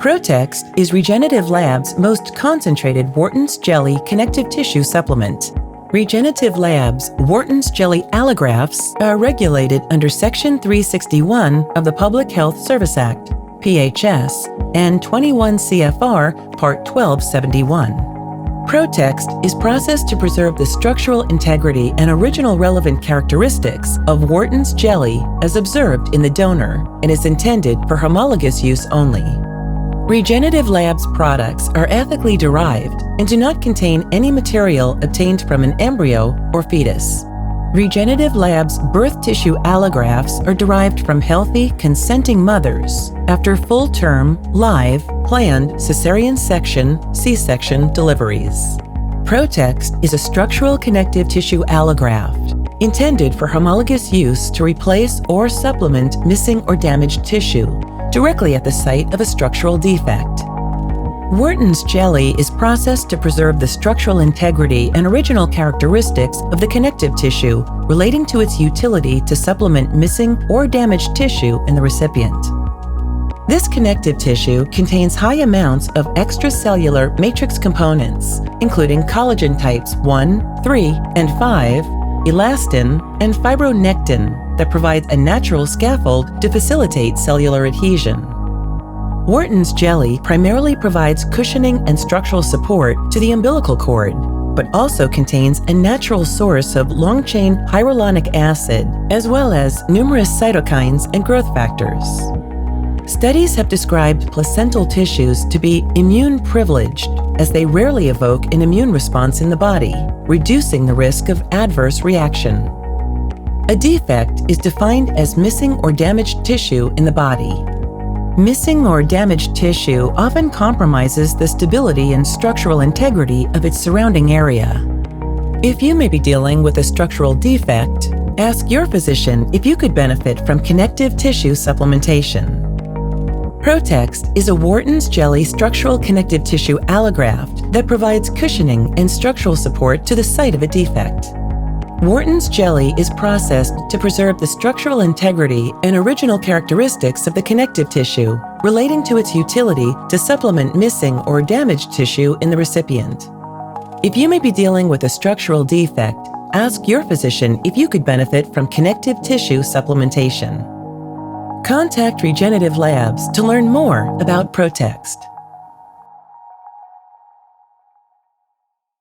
ProText is Regenative Lab's most concentrated Wharton's Jelly connective tissue supplement. Regenative Lab's Wharton's Jelly allografts are regulated under Section 361 of the Public Health Service Act, PHS, and 21 CFR Part 1271. ProText is processed to preserve the structural integrity and original relevant characteristics of Wharton's jelly as observed in the donor and is intended for homologous use only. Regenative Lab's products are ethically derived and do not contain any material obtained from an embryo or fetus. Regenative Lab's birth tissue allografts are derived from healthy, consenting mothers after full-term, live, planned cesarean section, C-section deliveries. ProText is a structural connective tissue allograft intended for homologous use to replace or supplement missing or damaged tissue directly at the site of a structural defect. Wharton's jelly is processed to preserve the structural integrity and original characteristics of the connective tissue relating to its utility to supplement missing or damaged tissue in the recipient. This connective tissue contains high amounts of extracellular matrix components, including collagen types 1, 3, and 5, elastin, and fibronectin that provides a natural scaffold to facilitate cellular adhesion. Wharton's jelly primarily provides cushioning and structural support to the umbilical cord, but also contains a natural source of long-chain hyaluronic acid, as well as numerous cytokines and growth factors. Studies have described placental tissues to be immune-privileged, as they rarely evoke an immune response in the body, reducing the risk of adverse reaction. A defect is defined as missing or damaged tissue in the body. Missing or damaged tissue often compromises the stability and structural integrity of its surrounding area. If you may be dealing with a structural defect, ask your physician if you could benefit from connective tissue supplementation. ProText is a Wharton's jelly structural connective tissue allograft that provides cushioning and structural support to the site of a defect. Wharton's jelly is processed to preserve the structural integrity and original characteristics of the connective tissue relating to its utility to supplement missing or damaged tissue in the recipient. If you may be dealing with a structural defect, ask your physician if you could benefit from connective tissue supplementation. Contact Regenative Labs to learn more about ProText.